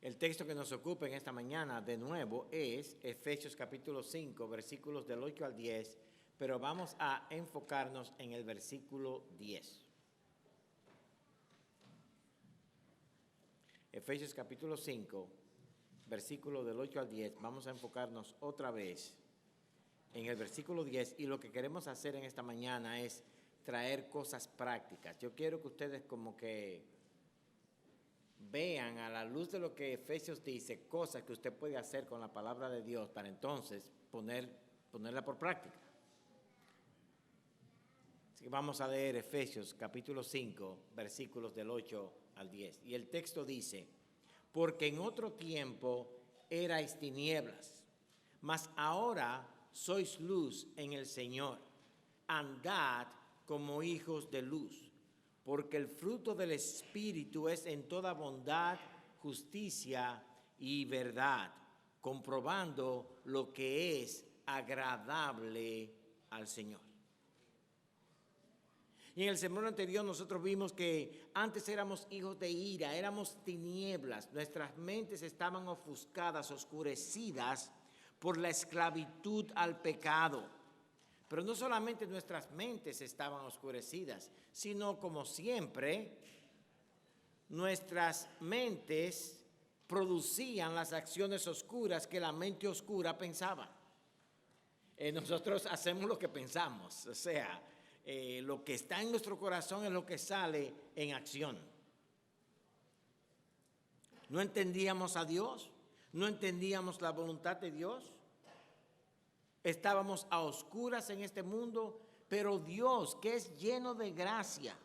El texto que nos ocupa en esta mañana, de nuevo, es Efesios capítulo 5, versículos del 8 al 10, pero vamos a enfocarnos en el versículo 10. Efesios capítulo 5, versículos del 8 al 10, vamos a enfocarnos otra vez en el versículo 10, y lo que queremos hacer en esta mañana es traer cosas prácticas. Yo quiero que ustedes como que vean a la luz de lo que Efesios dice, cosas que usted puede hacer con la palabra de Dios para entonces ponerla por práctica. Así que vamos a leer Efesios capítulo 5, versículos del 8 al 10. Y el texto dice: porque en otro tiempo erais tinieblas, mas ahora sois luz en el Señor. Andad como hijos de luz. Porque el fruto del Espíritu es en toda bondad, justicia y verdad, comprobando lo que es agradable al Señor. Y en el sermón anterior nosotros vimos que antes éramos hijos de ira, éramos tinieblas, nuestras mentes estaban ofuscadas, oscurecidas por la esclavitud al pecado. Pero no solamente nuestras mentes estaban oscurecidas, sino como siempre, nuestras mentes producían las acciones oscuras que la mente oscura pensaba. Nosotros hacemos lo que pensamos, o sea, lo que está en nuestro corazón es lo que sale en acción. No entendíamos a Dios, no entendíamos la voluntad de Dios. Estábamos a oscuras en este mundo, pero Dios, que es lleno de gracia,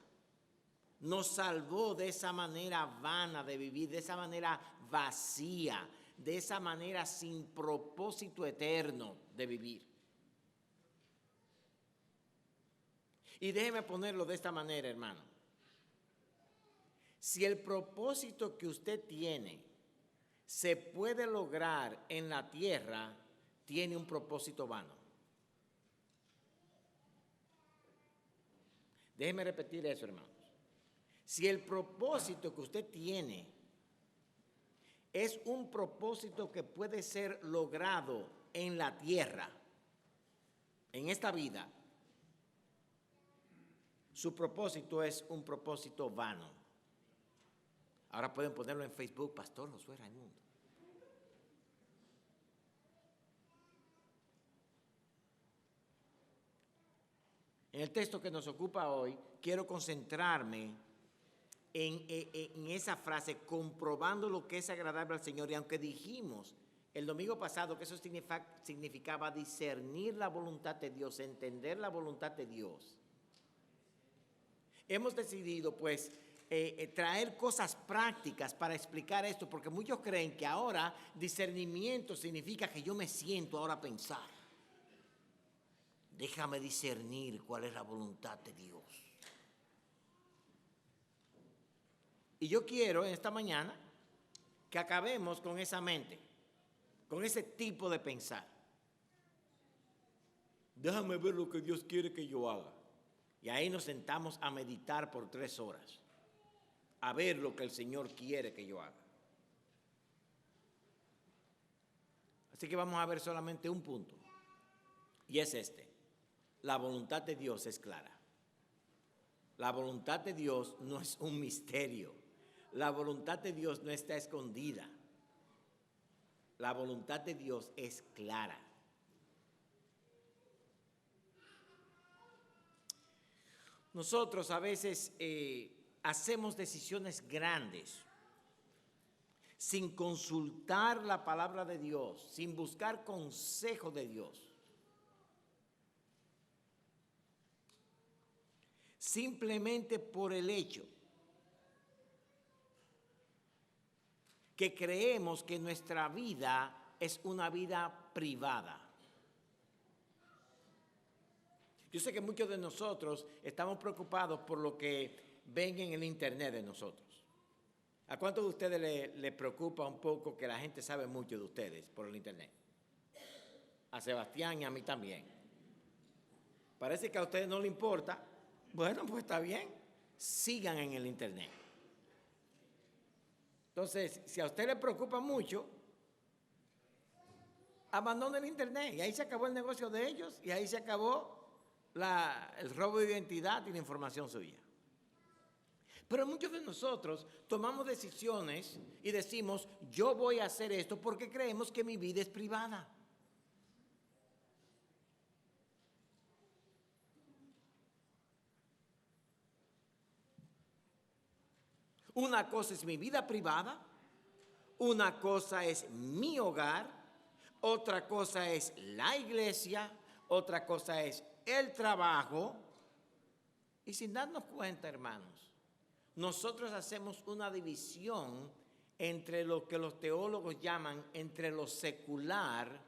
nos salvó de esa manera vana de vivir, de esa manera vacía, de esa manera sin propósito eterno de vivir. Y déjeme ponerlo de esta manera, hermano. Si el propósito que usted tiene se puede lograr en la tierra, tiene un propósito vano. Déjeme repetir eso, hermanos. Si el propósito que usted tiene es un propósito que puede ser logrado en la tierra, en esta vida, su propósito es un propósito vano. Ahora pueden ponerlo en Facebook, Pastor Josué Raimundo. En el texto que nos ocupa hoy, quiero concentrarme en esa frase, comprobando lo que es agradable al Señor. Y aunque dijimos el domingo pasado que eso significaba discernir la voluntad de Dios, entender la voluntad de Dios, hemos decidido pues traer cosas prácticas para explicar esto, porque muchos creen que ahora discernimiento significa que yo me siento ahora a pensar. Déjame discernir cuál es la voluntad de Dios. Y yo quiero en esta mañana que acabemos con esa mente, con ese tipo de pensar. Déjame ver lo que Dios quiere que yo haga. Y ahí nos sentamos a meditar por 3 horas, a ver lo que el Señor quiere que yo haga. Así que vamos a ver solamente un punto, y es este. La voluntad de Dios es clara. La voluntad de Dios no es un misterio. La voluntad de Dios no está escondida. La voluntad de Dios es clara. Nosotros a veces hacemos decisiones grandes sin consultar la palabra de Dios, sin buscar consejo de Dios. Simplemente por el hecho que creemos que nuestra vida es una vida privada. Yo sé que muchos de nosotros estamos preocupados por lo que ven en el internet de nosotros. ¿A cuántos de ustedes les preocupa un poco que la gente sabe mucho de ustedes por el internet? A Sebastián y a mí también. Parece que a ustedes no les importa. Bueno, pues está bien. Sigan en el internet. Entonces, si a usted le preocupa mucho, abandone el internet y ahí se acabó el negocio de ellos y ahí se acabó el robo de identidad y la información suya. Pero muchos de nosotros tomamos decisiones y decimos, yo voy a hacer esto porque creemos que mi vida es privada. Una cosa es mi vida privada, una cosa es mi hogar, otra cosa es la iglesia, otra cosa es el trabajo. Y sin darnos cuenta, hermanos, nosotros hacemos una división entre lo que los teólogos llaman entre lo secular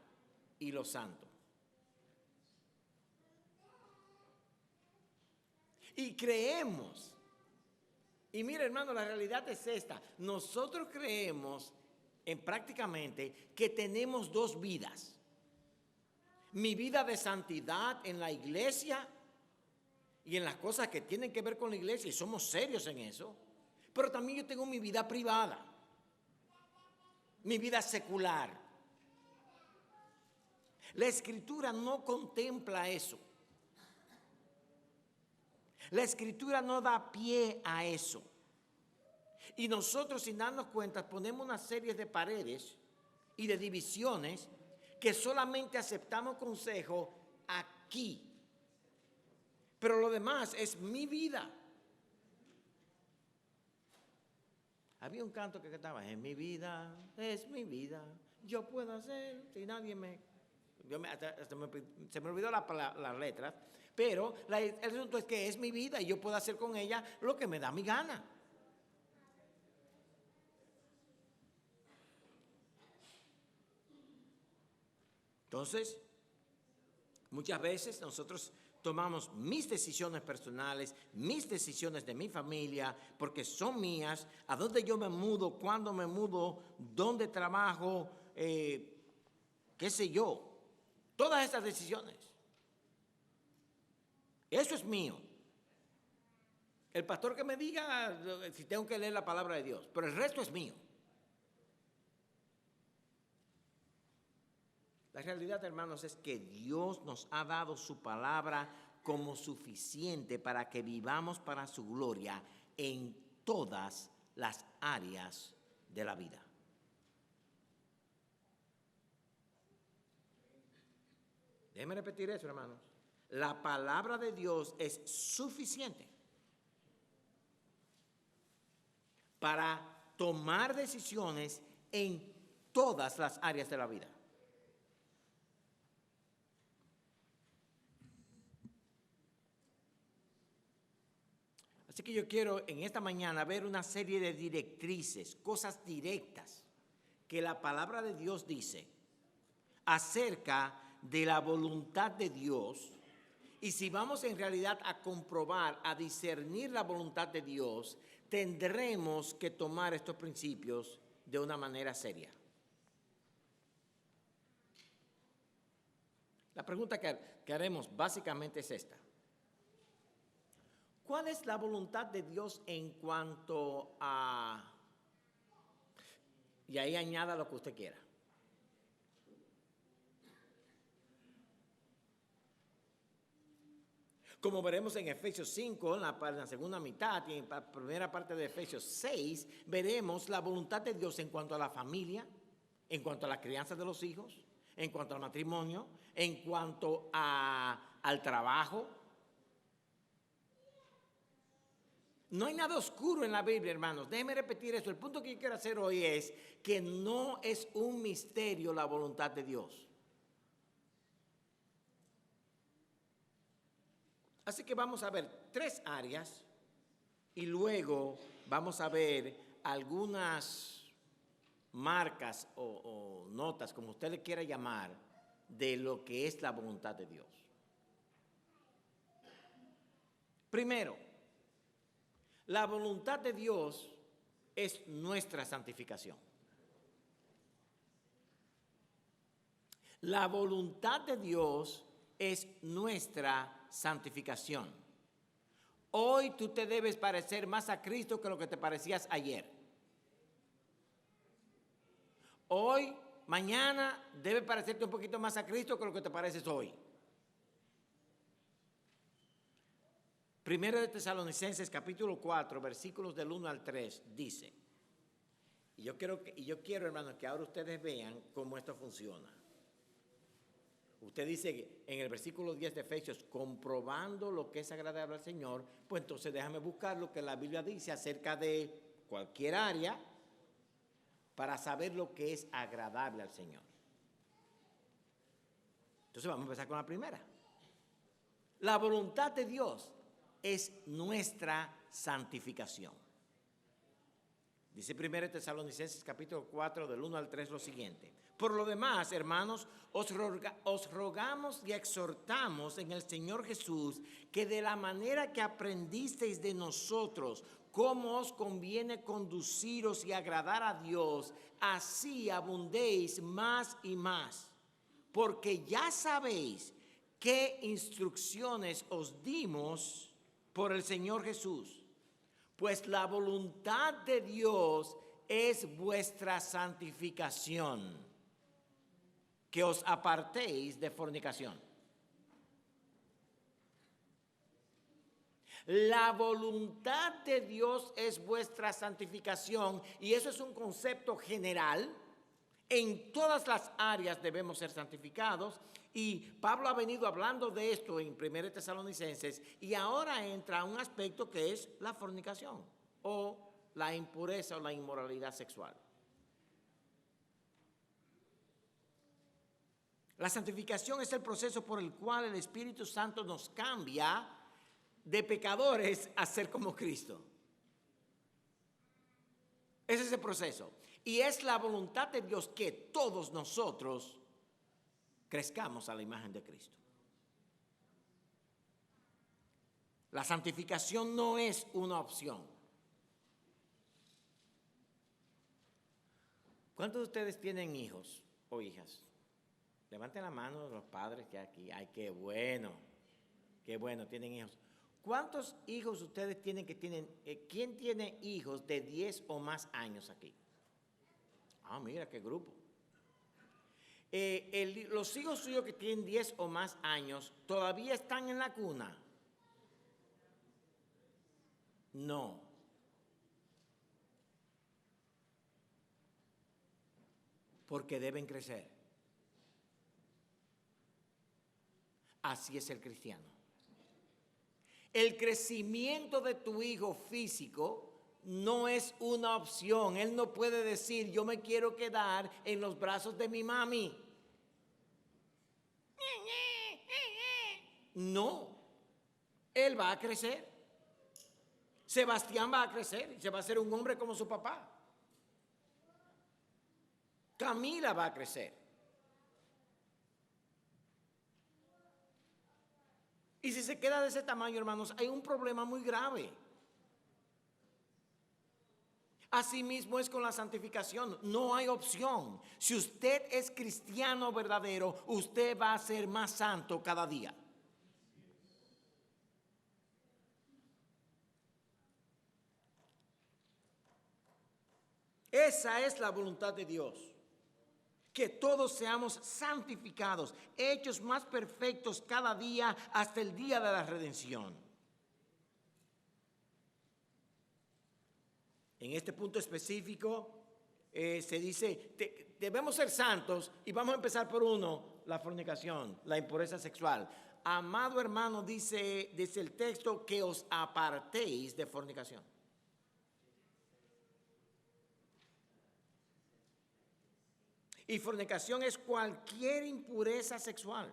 y lo santo. Y creemos, y mira hermano, la realidad es esta, nosotros creemos en prácticamente que tenemos dos vidas. Mi vida de santidad en la iglesia y en las cosas que tienen que ver con la iglesia, y somos serios en eso, pero también yo tengo mi vida privada, mi vida secular. La Escritura no contempla eso. La Escritura no da pie a eso. Y nosotros, sin darnos cuenta, ponemos una serie de paredes y de divisiones que solamente aceptamos consejo aquí. Pero lo demás es mi vida. Había un canto que cantaba, es mi vida, yo puedo hacer, si nadie me... se me olvidó las letras, pero el asunto es que es mi vida y yo puedo hacer con ella lo que me da mi gana. Entonces, muchas veces nosotros tomamos mis decisiones personales, mis decisiones de mi familia, porque son mías, a dónde yo me mudo, cuándo me mudo, dónde trabajo, qué sé yo, todas esas decisiones. Eso es mío. El pastor que me diga si tengo que leer la palabra de Dios, pero el resto es mío. La realidad, hermanos, es que Dios nos ha dado su palabra como suficiente para que vivamos para su gloria en todas las áreas de la vida. Déjenme repetir eso, hermanos. La palabra de Dios es suficiente para tomar decisiones en todas las áreas de la vida. Así que yo quiero en esta mañana ver una serie de directrices, cosas directas que la palabra de Dios dice acerca de la voluntad de Dios. Y si vamos en realidad a comprobar, a discernir la voluntad de Dios, tendremos que tomar estos principios de una manera seria. La pregunta que haremos básicamente es esta. ¿Cuál es la voluntad de Dios en cuanto a... Y ahí añada lo que usted quiera. Como veremos en Efesios 5, en la segunda mitad, y en la primera parte de Efesios 6, veremos la voluntad de Dios en cuanto a la familia, en cuanto a la crianza de los hijos, en cuanto al matrimonio, en cuanto al trabajo. No hay nada oscuro en la Biblia, hermanos. Déjenme repetir eso. El punto que yo quiero hacer hoy es que no es un misterio la voluntad de Dios. Así que vamos a ver 3 áreas y luego vamos a ver algunas marcas o notas, como usted le quiera llamar, de lo que es la voluntad de Dios. Primero, la voluntad de Dios es nuestra santificación. La voluntad de Dios es nuestra santificación. Hoy tú te debes parecer más a Cristo que lo que te parecías ayer. Hoy, mañana, debe parecerte un poquito más a Cristo que lo que te pareces hoy. Primero de Tesalonicenses, capítulo 4, versículos del 1 al 3, dice, y yo quiero, hermanos, que ahora ustedes vean cómo esto funciona. Usted dice en el versículo 10 de Efesios, comprobando lo que es agradable al Señor, pues entonces déjame buscar lo que la Biblia dice acerca de cualquier área para saber lo que es agradable al Señor. Entonces vamos a empezar con la primera. La voluntad de Dios es nuestra santificación. Dice 1 Tesalonicenses capítulo 4 del 1 al 3 lo siguiente. Por lo demás, hermanos, os rogamos y exhortamos en el Señor Jesús que de la manera que aprendisteis de nosotros, cómo os conviene conduciros y agradar a Dios, así abundéis más y más. Porque ya sabéis qué instrucciones os dimos por el Señor Jesús. Pues la voluntad de Dios es vuestra santificación, que os apartéis de fornicación. La voluntad de Dios es vuestra santificación, y eso es un concepto general. En todas las áreas debemos ser santificados, y Pablo ha venido hablando de esto en 1 Tesalonicenses, y ahora entra un aspecto que es la fornicación o la impureza o la inmoralidad sexual. La santificación es el proceso por el cual el Espíritu Santo nos cambia de pecadores a ser como Cristo. Ese es el proceso. Y es la voluntad de Dios que todos nosotros crezcamos a la imagen de Cristo. La santificación no es una opción. ¿Cuántos de ustedes tienen hijos o hijas? Levanten la mano los padres que aquí. Ay, qué bueno, tienen hijos. ¿Cuántos hijos ustedes tienen quién tiene hijos de 10 o más años aquí? Ah, mira qué grupo. Los hijos suyos que tienen 10 o más años, ¿todavía están en la cuna? No. Porque deben crecer. Así es el cristiano. El crecimiento de tu hijo físico no es una opción. Él no puede decir, yo me quiero quedar en los brazos de mi mami. No. Él va a crecer. Sebastián va a crecer y se va a hacer un hombre como su papá. Camila va a crecer. Y si se queda de ese tamaño, hermanos, hay un problema muy grave. Asimismo es con la santificación, no hay opción. Si usted es cristiano verdadero, usted va a ser más santo cada día. Esa es la voluntad de Dios. Que todos seamos santificados, hechos más perfectos cada día hasta el día de la redención. En este punto específico se dice, debemos ser santos, y vamos a empezar por uno, la fornicación, la impureza sexual. Amado hermano, dice el texto, que os apartéis de fornicación. Y fornicación es cualquier impureza sexual.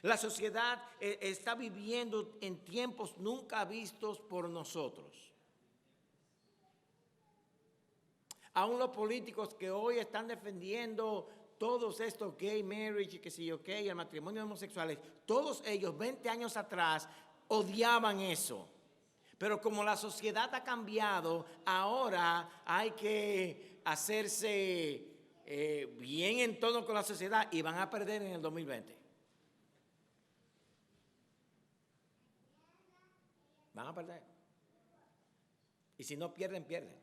La sociedad está viviendo en tiempos nunca vistos por nosotros. Aún los políticos que hoy están defendiendo todos estos gay marriage y que sé yo qué, y el matrimonio de homosexuales, todos ellos 20 años atrás odiaban eso. Pero como la sociedad ha cambiado, ahora hay que hacerse bien en tono con la sociedad, y van a perder en el 2020. Van a perder. Y si no pierden, pierden.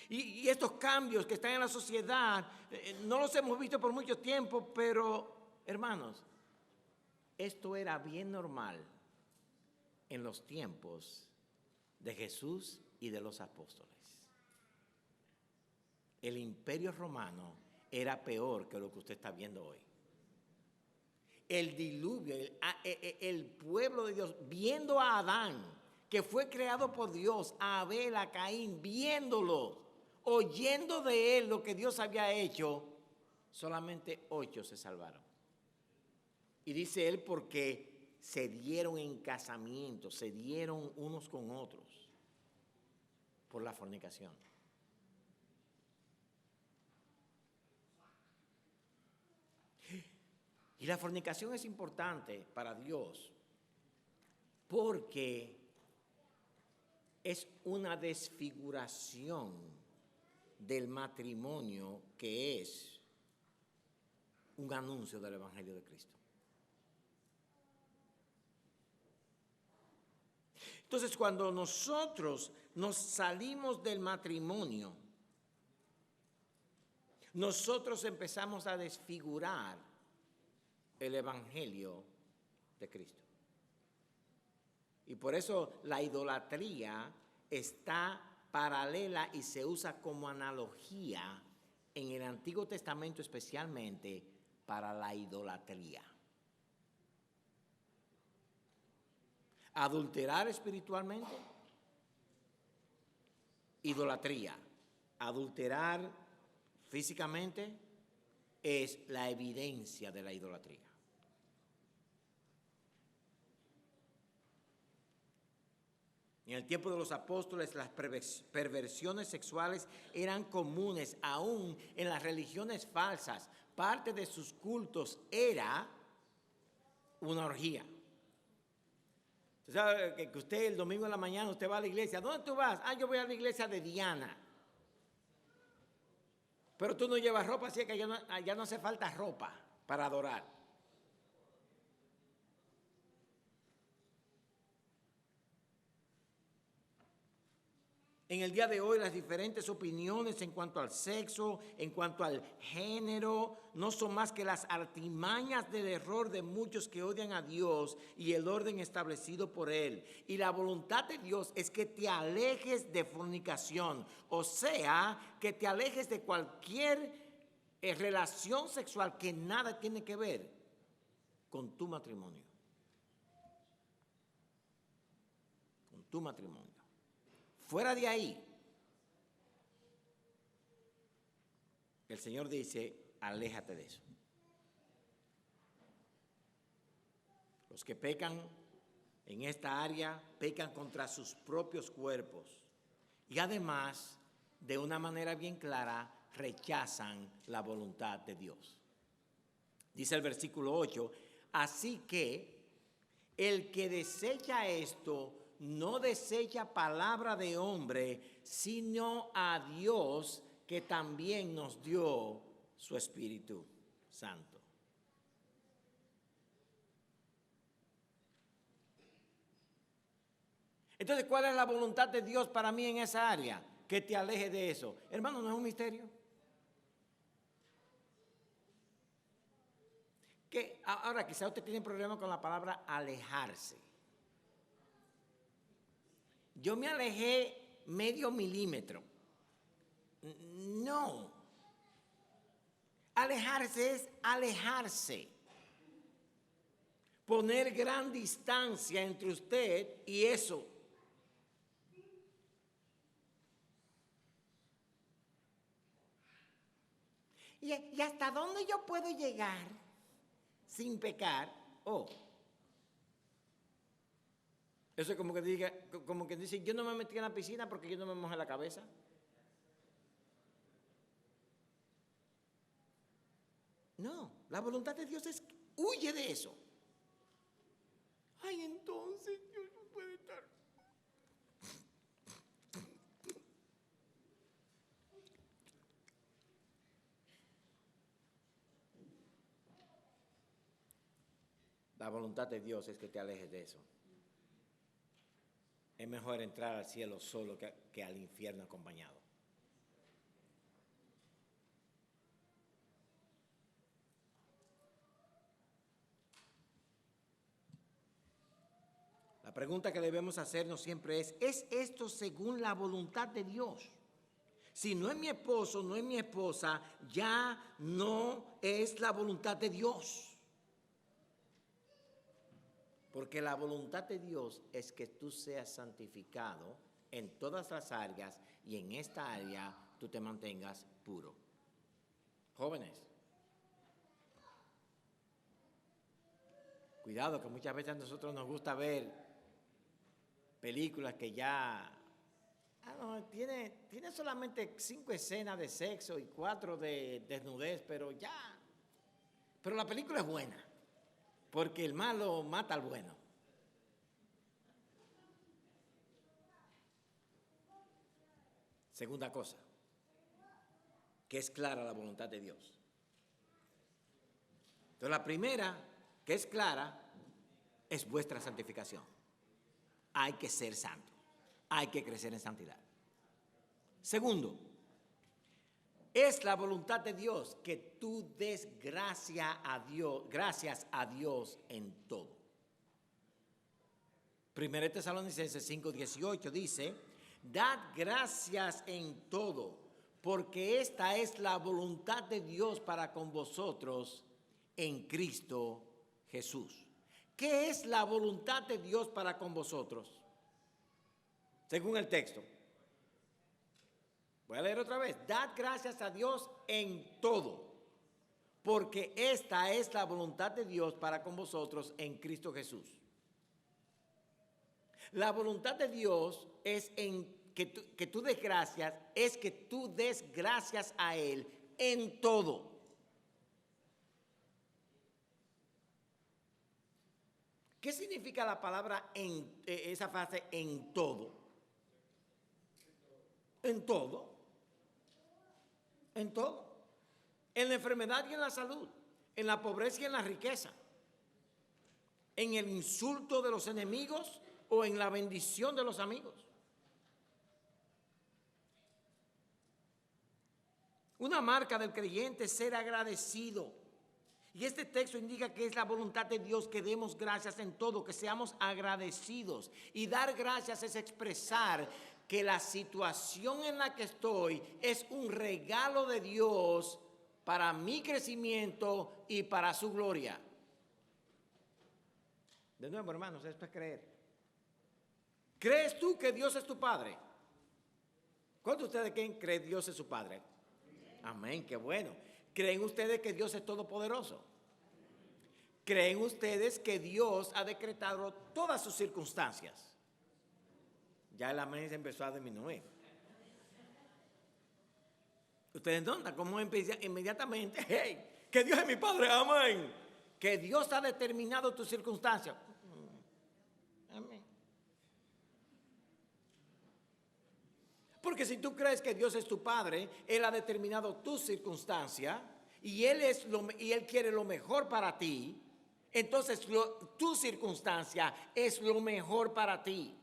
Y estos cambios que están en la sociedad, no los hemos visto por mucho tiempo, pero, hermanos, esto era bien normal en los tiempos de Jesús y de los apóstoles. El imperio romano era peor que lo que usted está viendo hoy. El diluvio, el pueblo de Dios, viendo a Adán, que fue creado por Dios, a Abel, a Caín, viéndolo, oyendo de él lo que Dios había hecho, solamente 8 se salvaron. Y dice él porque se dieron en casamiento, se dieron unos con otros por la fornicación. Y la fornicación es importante para Dios porque es una desfiguración del matrimonio que es un anuncio del Evangelio de Cristo. Entonces, cuando nosotros nos salimos del matrimonio, nosotros empezamos a desfigurar el Evangelio de Cristo. Y por eso la idolatría está paralela y se usa como analogía en el Antiguo Testamento, especialmente para la idolatría. Adulterar espiritualmente, idolatría. Adulterar físicamente es la evidencia de la idolatría. En el tiempo de los apóstoles, las perversiones sexuales eran comunes, aún en las religiones falsas. Parte de sus cultos era una orgía. Usted sabe que usted el domingo en la mañana usted va a la iglesia. ¿Dónde tú vas? Yo voy a la iglesia de Diana. Pero tú no llevas ropa, así que allá no hace falta ropa para adorar. En el día de hoy las diferentes opiniones en cuanto al sexo, en cuanto al género, no son más que las artimañas del error de muchos que odian a Dios y el orden establecido por Él. Y la voluntad de Dios es que te alejes de fornicación, o sea, que te alejes de cualquier relación sexual que nada tiene que ver con tu matrimonio. Con tu matrimonio. Fuera de ahí, el Señor dice, aléjate de eso. Los que pecan en esta área, pecan contra sus propios cuerpos. Y además, de una manera bien clara, rechazan la voluntad de Dios. Dice el versículo 8, así que el que desecha esto, no desecha palabra de hombre, sino a Dios que también nos dio su Espíritu Santo. Entonces, ¿cuál es la voluntad de Dios para mí en esa área? Que te aleje de eso. Hermano, ¿no es un misterio? Que ahora quizá usted tiene problema con la palabra alejarse. Yo me alejé medio milímetro. No. Alejarse es alejarse. Poner gran distancia entre usted y eso. ¿Y hasta dónde yo puedo llegar sin pecar? Eso es como que dice, yo no me metí en la piscina porque yo no me mojé la cabeza. No, la voluntad de Dios es, huye de eso. Entonces Dios no puede estar. La voluntad de Dios es que te alejes de eso. Es mejor entrar al cielo solo que al infierno acompañado. pregunta que debemos hacernos siempre ¿es esto según la voluntad de Dios? Si no es mi esposo, no es mi esposa, ya no es la voluntad de Dios. Porque la voluntad de Dios es que tú seas santificado en todas las áreas y en esta área tú te mantengas puro. Jóvenes, cuidado que muchas veces a nosotros nos gusta ver películas que ya tiene solamente 5 escenas de sexo y 4 de desnudez, pero la película es buena, porque el malo mata al bueno. Segunda cosa, que es clara la voluntad de Dios. Entonces la primera, que es clara, es vuestra santificación. Hay que ser santo, hay que crecer en santidad. Segundo, es la voluntad de Dios que tú des gracias a Dios en todo. 1 Tesalonicenses 5:18 dice, dad gracias en todo, porque esta es la voluntad de Dios para con vosotros en Cristo Jesús. ¿Qué es la voluntad de Dios para con vosotros? Según el texto. Voy a leer otra vez. Dad gracias a Dios en todo, porque esta es la voluntad de Dios para con vosotros en Cristo Jesús. La voluntad de Dios es que tú des gracias, es que tú des gracias a Él en todo. ¿Qué significa la palabra esa frase en todo? En todo. En todo. En la enfermedad y en la salud. En la pobreza y en la riqueza. En el insulto de los enemigos o en la bendición de los amigos. Una marca del creyente es ser agradecido. Y este texto indica que es la voluntad de Dios que demos gracias en todo, que seamos agradecidos. Y dar gracias es expresar que la situación en la que estoy es un regalo de Dios para mi crecimiento y para su gloria. De nuevo, hermanos, esto es creer. ¿Crees tú que Dios es tu Padre? ¿Cuántos de ustedes creen que Dios es su Padre? Amén, qué bueno. ¿Creen ustedes que Dios es todopoderoso? ¿Creen ustedes que Dios ha decretado todas sus circunstancias? Ya el amén se empezó a disminuir. Ustedes notan cómo empieza inmediatamente, hey, que Dios es mi Padre, amén. Que Dios ha determinado tus circunstancias. Amén. Porque si tú crees que Dios es tu Padre, Él ha determinado tus circunstancias y Él quiere lo mejor para ti, entonces tu circunstancia es lo mejor para ti.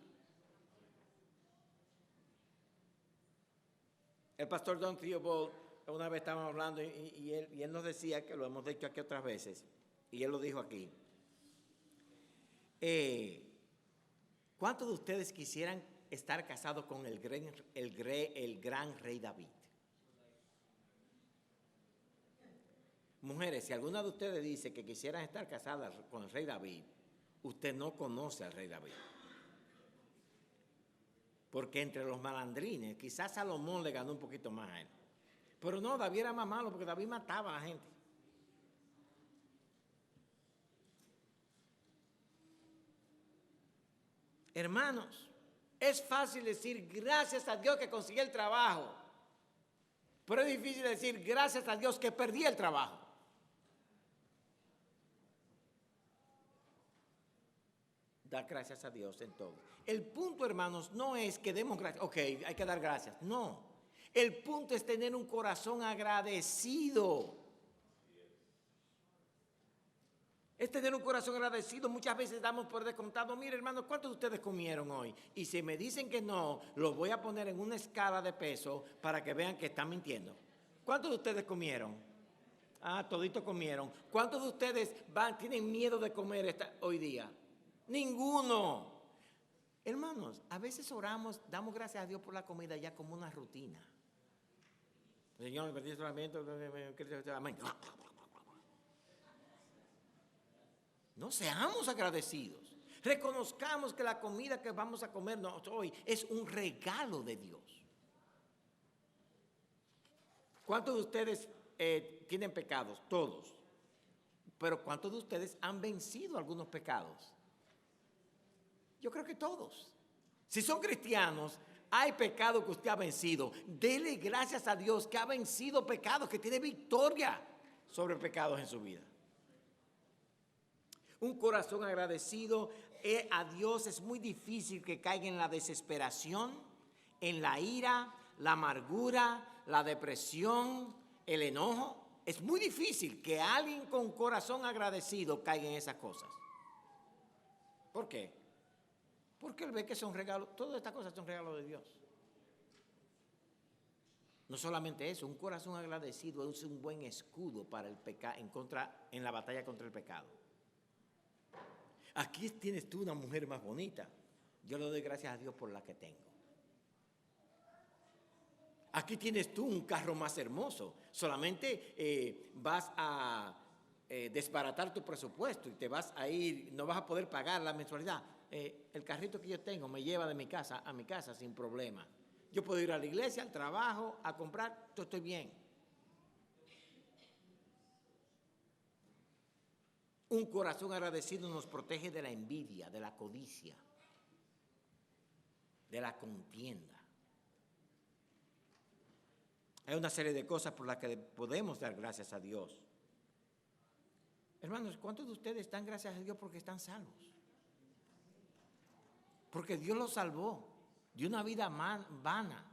El pastor Don Theobald, una vez estábamos hablando y él nos decía, que lo hemos dicho aquí otras veces, y él lo dijo aquí. ¿Cuántos de ustedes quisieran estar casados con el gran rey David? Mujeres, si alguna de ustedes dice que quisieran estar casadas con el rey David, usted no conoce al rey David. Porque entre los malandrines, quizás Salomón le ganó un poquito más a él. Pero no, David era más malo porque David mataba a la gente. Hermanos, es fácil decir gracias a Dios que conseguí el trabajo. Pero es difícil decir gracias a Dios que perdí el trabajo. Da gracias a Dios en todo. El punto, hermanos, no es que demos gracias. Ok, hay que dar gracias. No. El punto es tener un corazón agradecido. Es tener un corazón agradecido. Muchas veces damos por descontado. Mire, hermanos, ¿cuántos de ustedes comieron hoy? Y si me dicen que no, los voy a poner en una escala de peso para que vean que están mintiendo. ¿Cuántos de ustedes comieron? Toditos comieron. ¿Cuántos de ustedes tienen miedo de comer hoy día? Ninguno. Hermanos, a veces oramos, damos gracias a Dios por la comida ya como una rutina. Señor, me bendice solamente, amén. No seamos agradecidos. Reconozcamos que la comida que vamos a comer hoy es un regalo de Dios. ¿Cuántos de ustedes tienen pecados? Todos. Pero ¿cuántos de ustedes han vencido algunos pecados? Yo creo que todos. Si son cristianos, hay pecado que usted ha vencido. Dele gracias a Dios que ha vencido pecados, que tiene victoria sobre pecados en su vida. Un corazón agradecido a Dios es muy difícil que caiga en la desesperación, en la ira, la amargura, la depresión, el enojo. Es muy difícil que alguien con corazón agradecido caiga en esas cosas. ¿Por qué? Porque él ve que son regalos, todas estas cosas son regalos de Dios. No solamente eso, un corazón agradecido es un buen escudo para el pecado, en la batalla contra el pecado. Aquí tienes tú una mujer más bonita. Yo le doy gracias a Dios por la que tengo. Aquí tienes tú un carro más hermoso. Solamente vas a desbaratar tu presupuesto y te vas a ir, no vas a poder pagar la mensualidad. El carrito que yo tengo me lleva de mi casa a mi casa sin problema. Yo puedo ir a la iglesia, al trabajo, a comprar, yo estoy bien. Un corazón agradecido nos protege de la envidia, de la codicia, de la contienda. Hay una serie de cosas por las que podemos dar gracias a Dios. Hermanos, ¿cuántos de ustedes dan gracias a Dios porque están salvos? Porque Dios los salvó de una vida vana.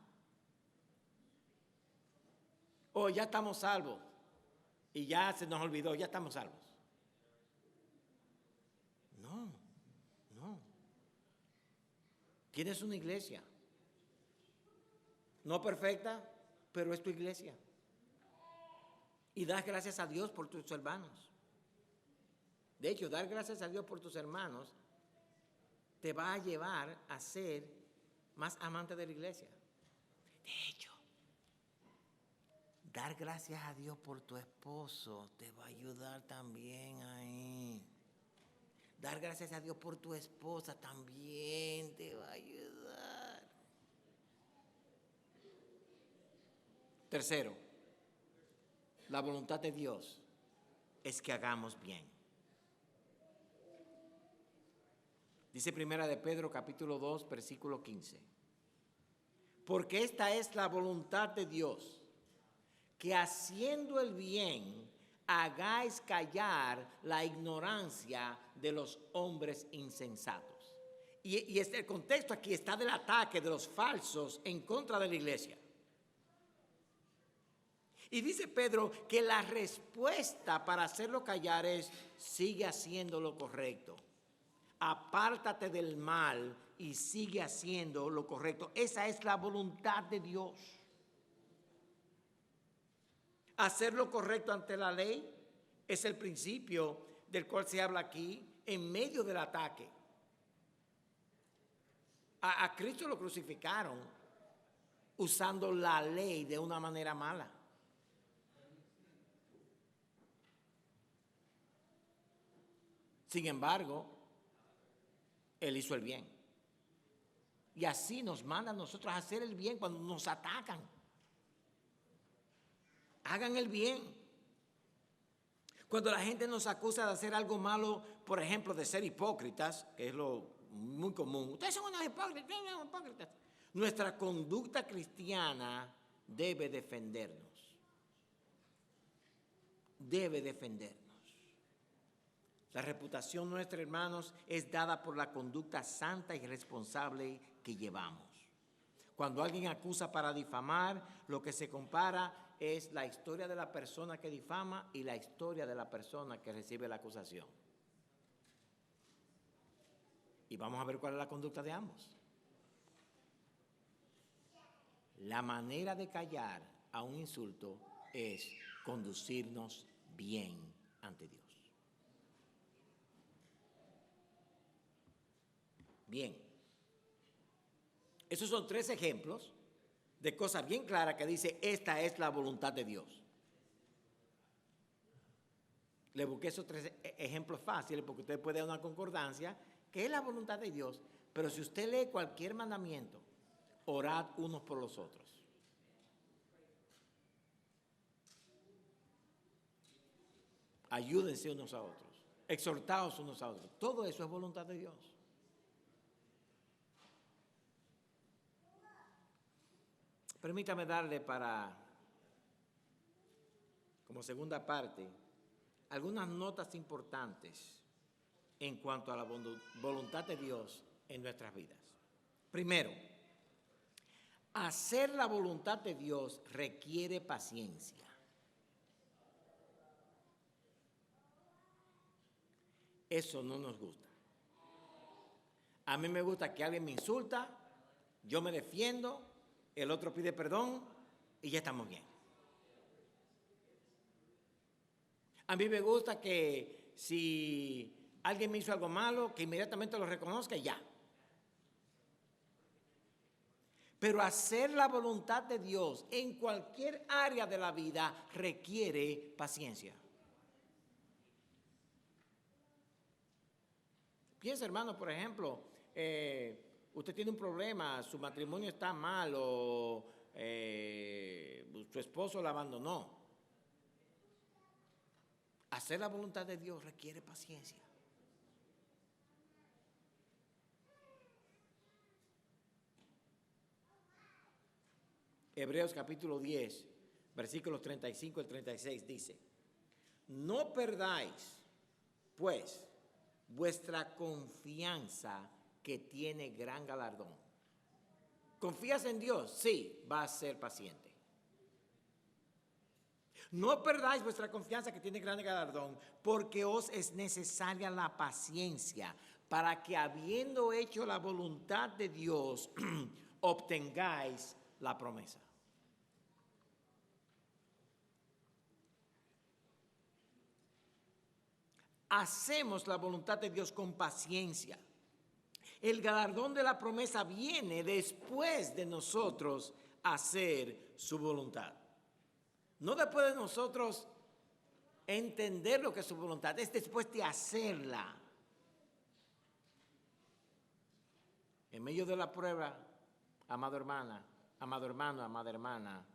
O ya estamos salvos y ya se nos olvidó, ya estamos salvos. No. Tienes una iglesia. No perfecta, pero es tu iglesia. Y das gracias a Dios por tus hermanos. De hecho, dar gracias a Dios por tus hermanos te va a llevar a ser más amante de la iglesia. De hecho, dar gracias a Dios por tu esposo te va a ayudar también ahí. Dar gracias a Dios por tu esposa también te va a ayudar. Tercero, la voluntad de Dios es que hagamos bien. Dice Primera de Pedro, capítulo 2, versículo 15. Porque esta es la voluntad de Dios, que haciendo el bien hagáis callar la ignorancia de los hombres insensatos. Y el contexto aquí está del ataque de los falsos en contra de la iglesia. Y dice Pedro que la respuesta para hacerlo callar es: sigue haciendo lo correcto. Apártate del mal y sigue haciendo lo correcto. Esa es la voluntad de Dios. Hacer lo correcto ante la ley es el principio del cual se habla aquí en medio del ataque. A Cristo lo crucificaron usando la ley de una manera mala. Sin embargo, Él hizo el bien. Y así nos manda a nosotros a hacer el bien cuando nos atacan. Hagan el bien. Cuando la gente nos acusa de hacer algo malo, por ejemplo, de ser hipócritas, que es lo muy común. Ustedes son unos hipócritas. Nuestra conducta cristiana debe defendernos. Debe defendernos. La reputación nuestra, hermanos, es dada por la conducta santa y responsable que llevamos. Cuando alguien acusa para difamar, lo que se compara es la historia de la persona que difama y la historia de la persona que recibe la acusación. Y vamos a ver cuál es la conducta de ambos. La manera de callar a un insulto es conducirnos bien ante Dios. Bien, Esos son 3 ejemplos de cosas bien claras que dice, esta es la voluntad de Dios. Le busqué esos 3 ejemplos fáciles porque usted puede dar una concordancia, que es la voluntad de Dios. Pero si usted lee cualquier mandamiento, orad unos por los otros. Ayúdense unos a otros. Exhortaos unos a otros. Todo eso es voluntad de Dios. Permítame darle como segunda parte, algunas notas importantes en cuanto a la voluntad de Dios en nuestras vidas. Primero, hacer la voluntad de Dios requiere paciencia. Eso no nos gusta. A mí me gusta que alguien me insulta, yo me defiendo, el otro pide perdón y ya estamos bien. A mí me gusta que si alguien me hizo algo malo, que inmediatamente lo reconozca y ya. Pero hacer la voluntad de Dios en cualquier área de la vida requiere paciencia. Piensa, hermano, por ejemplo, usted tiene un problema, su matrimonio está mal o su esposo la abandonó. Hacer la voluntad de Dios requiere paciencia. Hebreos capítulo 10, versículos 35 al 36 dice, no perdáis, pues, vuestra confianza que tiene gran galardón. ¿Confías en Dios? Sí, va a ser paciente. No perdáis vuestra confianza que tiene gran galardón, porque os es necesaria la paciencia, para que habiendo hecho la voluntad de Dios, obtengáis la promesa. Hacemos la voluntad de Dios con paciencia. El galardón de la promesa viene después de nosotros hacer su voluntad. No después de nosotros entender lo que es su voluntad, es después de hacerla. En medio de la prueba, amada hermana, amado hermano, amada hermana,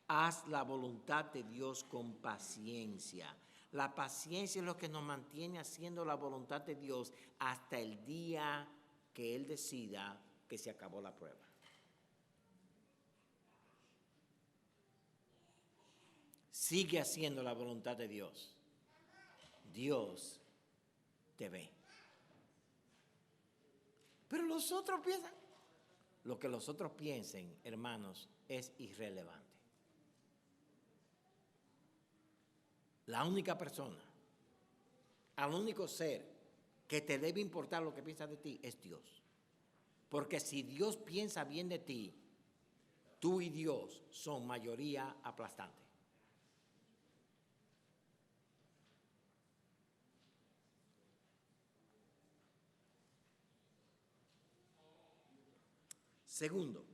haz la voluntad de Dios con paciencia. La paciencia es lo que nos mantiene haciendo la voluntad de Dios hasta el día que Él decida que se acabó la prueba. Sigue haciendo la voluntad de Dios. Dios te ve. Pero los otros piensan. Lo que los otros piensen, hermanos, es irrelevante. La única persona, al único ser que te debe importar lo que piensa de ti es Dios. Porque si Dios piensa bien de ti, tú y Dios son mayoría aplastante. Segundo,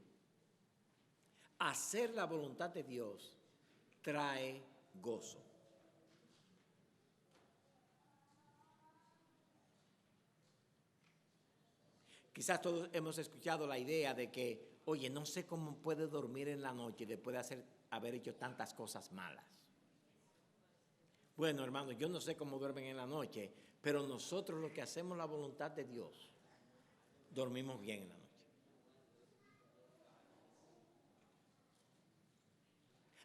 hacer la voluntad de Dios trae gozo. Quizás todos hemos escuchado la idea de que, oye, no sé cómo puede dormir en la noche después de haber hecho tantas cosas malas. Bueno, hermano, yo no sé cómo duermen en la noche, pero nosotros los que hacemos la voluntad de Dios, dormimos bien en la noche.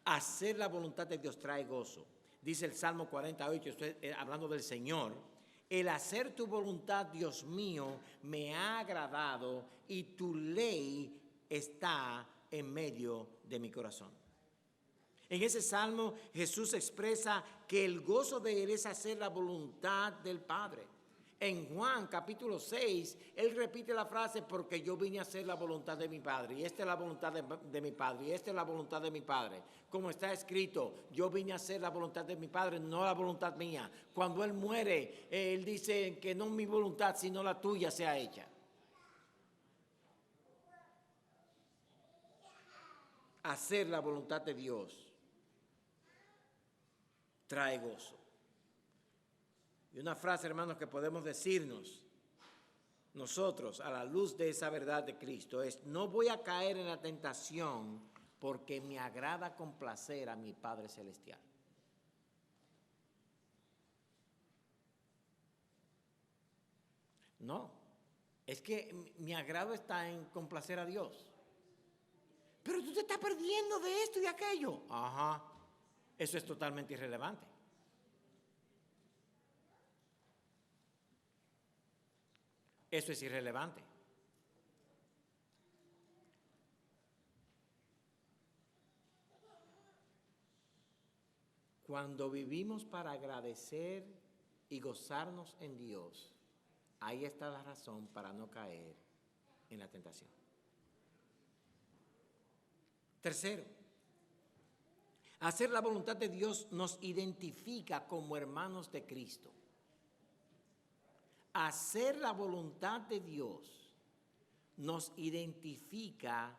Hacer la voluntad de Dios trae gozo. Dice el Salmo 48, estoy hablando del Señor. El hacer tu voluntad, Dios mío, me ha agradado y tu ley está en medio de mi corazón. En ese salmo Jesús expresa que el gozo de Él es hacer la voluntad del Padre. En Juan capítulo 6, Él repite la frase, porque yo vine a hacer la voluntad de mi Padre, y esta es la voluntad de mi Padre, y esta es la voluntad de mi Padre. Como está escrito, yo vine a hacer la voluntad de mi Padre, no la voluntad mía. Cuando Él muere, Él dice que no mi voluntad, sino la tuya sea hecha. hacer la voluntad de Dios trae gozo. Y una frase, hermanos, que podemos decirnos nosotros a la luz de esa verdad de Cristo es: no voy a caer en la tentación porque me agrada complacer a mi Padre Celestial. No, es que mi agrado está en complacer a Dios. Pero tú te estás perdiendo de esto y de aquello. Ajá, eso es totalmente irrelevante. Eso es irrelevante. Cuando vivimos para agradecer y gozarnos en Dios, ahí está la razón para no caer en la tentación. Tercero, hacer la voluntad de Dios nos identifica como hermanos de Cristo. Hacer la voluntad de Dios nos identifica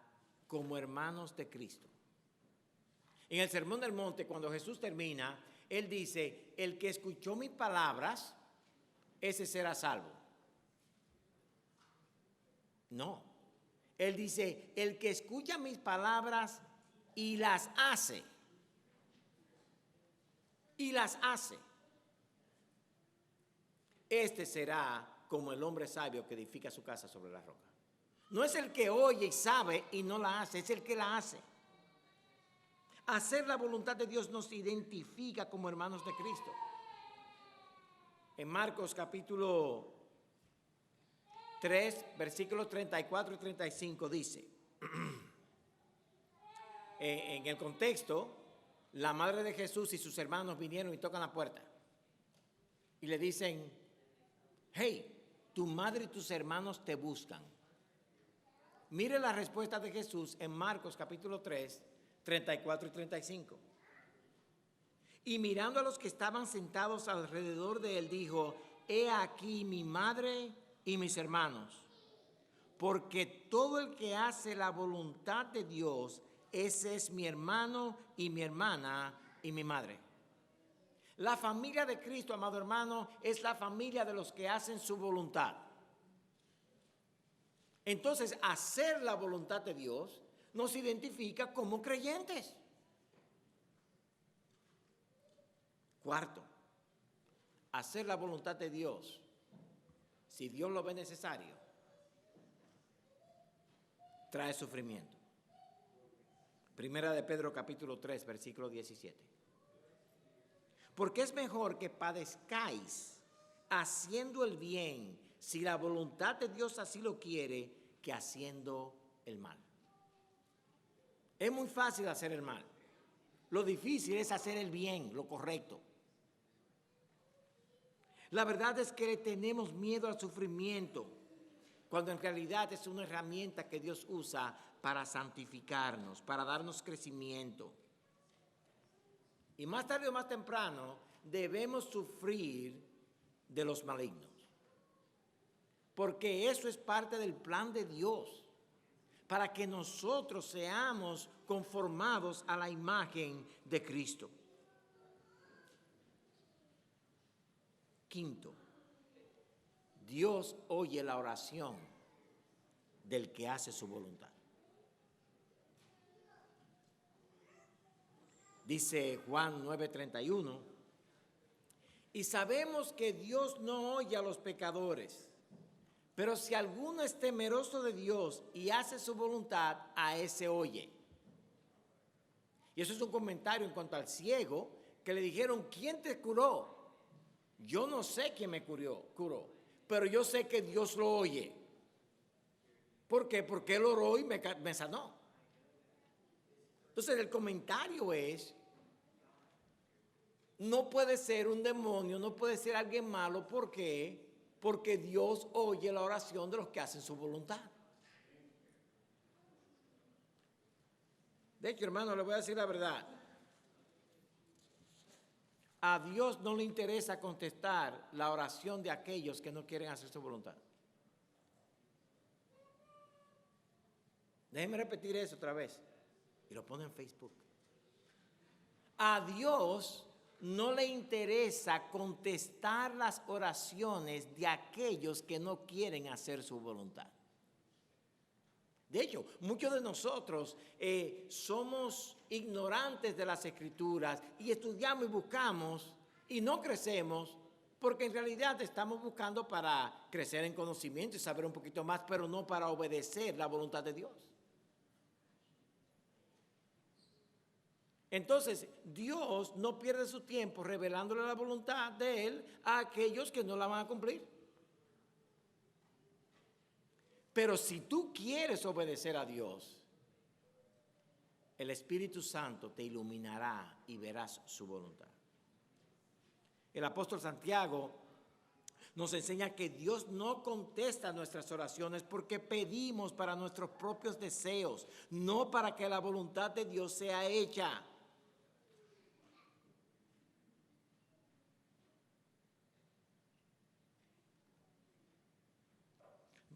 como hermanos de Cristo. En el Sermón del Monte, cuando Jesús termina, Él dice: el que escuchó mis palabras, ese será salvo. No. Él dice: el que escucha mis palabras y las hace. Y las hace. Este será como el hombre sabio que edifica su casa sobre la roca. No es el que oye y sabe y no la hace, es el que la hace. Hacer la voluntad de Dios nos identifica como hermanos de Cristo. En Marcos capítulo 3, versículos 34 y 35 dice, en el contexto, la madre de Jesús y sus hermanos vinieron y tocan la puerta. Y le dicen: hey, tu madre y tus hermanos te buscan. Mire la respuesta de Jesús en Marcos capítulo 3, 34 y 35. Y mirando a los que estaban sentados alrededor de él, dijo: he aquí mi madre y mis hermanos, porque todo el que hace la voluntad de Dios, ese es mi hermano y mi hermana y mi madre. La familia de Cristo, amado hermano, es la familia de los que hacen su voluntad. Entonces, hacer la voluntad de Dios nos identifica como creyentes. Cuarto, hacer la voluntad de Dios, si Dios lo ve necesario, trae sufrimiento. Primera de Pedro capítulo 3, versículo 17. Porque es mejor que padezcáis haciendo el bien, si la voluntad de Dios así lo quiere, que haciendo el mal. Es muy fácil hacer el mal. Lo difícil es hacer el bien, lo correcto. La verdad es que le tenemos miedo al sufrimiento, cuando en realidad es una herramienta que Dios usa para santificarnos, para darnos crecimiento. Y más tarde o más temprano debemos sufrir de los malignos, porque eso es parte del plan de Dios, para que nosotros seamos conformados a la imagen de Cristo. Quinto, Dios oye la oración del que hace su voluntad. Dice Juan 9:31, y sabemos que Dios no oye a los pecadores, pero si alguno es temeroso de Dios y hace su voluntad, a ese oye. Y eso es un comentario en cuanto al ciego, que le dijeron: ¿quién te curó? Yo no sé quién me curó, pero yo sé que Dios lo oye. ¿Por qué? Porque él oró y me sanó. Entonces el comentario es: no puede ser un demonio, no puede ser alguien malo. ¿Por qué? Porque Dios oye la oración de los que hacen su voluntad. De hecho, hermano, le voy a decir la verdad. A Dios no le interesa contestar la oración de aquellos que no quieren hacer su voluntad. Déjenme repetir eso otra vez. y lo pone en Facebook. A Dios no le interesa contestar las oraciones de aquellos que no quieren hacer su voluntad. De hecho, muchos de nosotros somos ignorantes de las Escrituras y estudiamos y buscamos y no crecemos porque en realidad estamos buscando para crecer en conocimiento y saber un poquito más, pero no para obedecer la voluntad de Dios. Entonces, Dios no pierde su tiempo revelándole la voluntad de Él a aquellos que no la van a cumplir. Pero si tú quieres obedecer a Dios, el Espíritu Santo te iluminará y verás su voluntad. El apóstol Santiago nos enseña que Dios no contesta nuestras oraciones porque pedimos para nuestros propios deseos, no para que la voluntad de Dios sea hecha.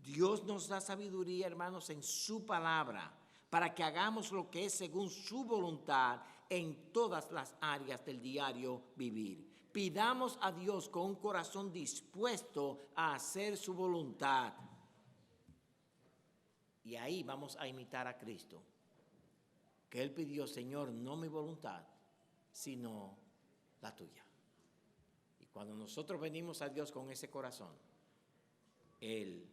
Dios nos da sabiduría, hermanos, en su palabra, para que hagamos lo que es según su voluntad en todas las áreas del diario vivir. Pidamos a Dios con un corazón dispuesto a hacer su voluntad. Y ahí vamos a imitar a Cristo, que Él pidió: Señor, no mi voluntad, sino la tuya. Y cuando nosotros venimos a Dios con ese corazón, Él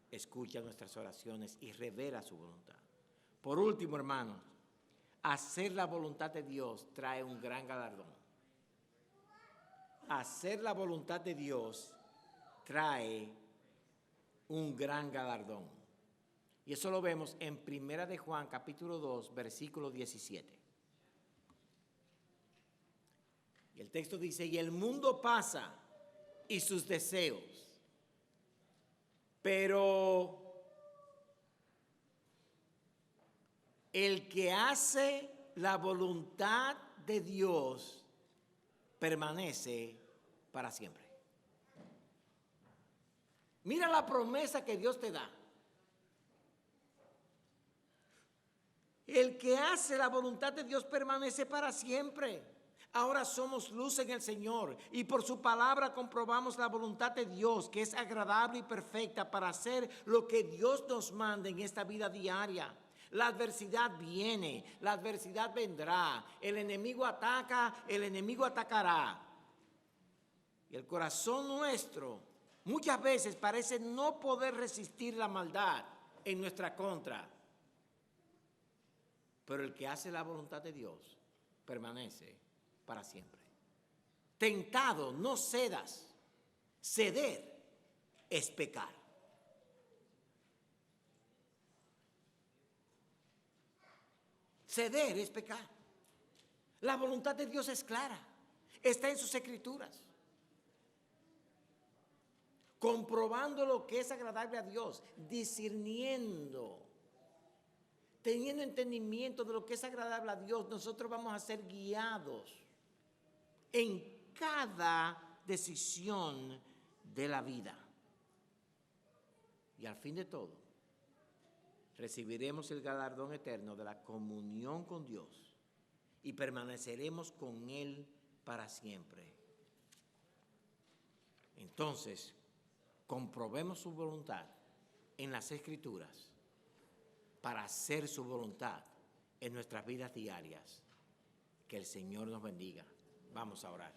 escucha nuestras oraciones y revela su voluntad. Por último, hermanos, hacer la voluntad de Dios trae un gran galardón. Hacer la voluntad de Dios trae un gran galardón. Y eso lo vemos en 1 de Juan, capítulo 2, versículo 17. Y el texto dice: y el mundo pasa y sus deseos, pero el que hace la voluntad de Dios permanece para siempre. Mira la promesa que Dios te da. El que hace la voluntad de Dios permanece para siempre. Ahora somos luz en el Señor y por su palabra comprobamos la voluntad de Dios, que es agradable y perfecta para hacer lo que Dios nos manda en esta vida diaria. La adversidad viene, la adversidad vendrá, el enemigo ataca, el enemigo atacará. Y el corazón nuestro muchas veces parece no poder resistir la maldad en nuestra contra. Pero el que hace la voluntad de Dios permanece para siempre. Tentado, no cedas. Ceder es pecar. Ceder es pecar. La voluntad de Dios es clara. Está en sus escrituras. Comprobando lo que es agradable a Dios, discerniendo, teniendo entendimiento de lo que es agradable a Dios, nosotros vamos a ser guiados en cada decisión de la vida. Y al fin de todo, recibiremos el galardón eterno de la comunión con Dios y permaneceremos con Él para siempre. Entonces, comprobemos su voluntad en las Escrituras para hacer su voluntad en nuestras vidas diarias. Que el Señor nos bendiga. Vamos a orar.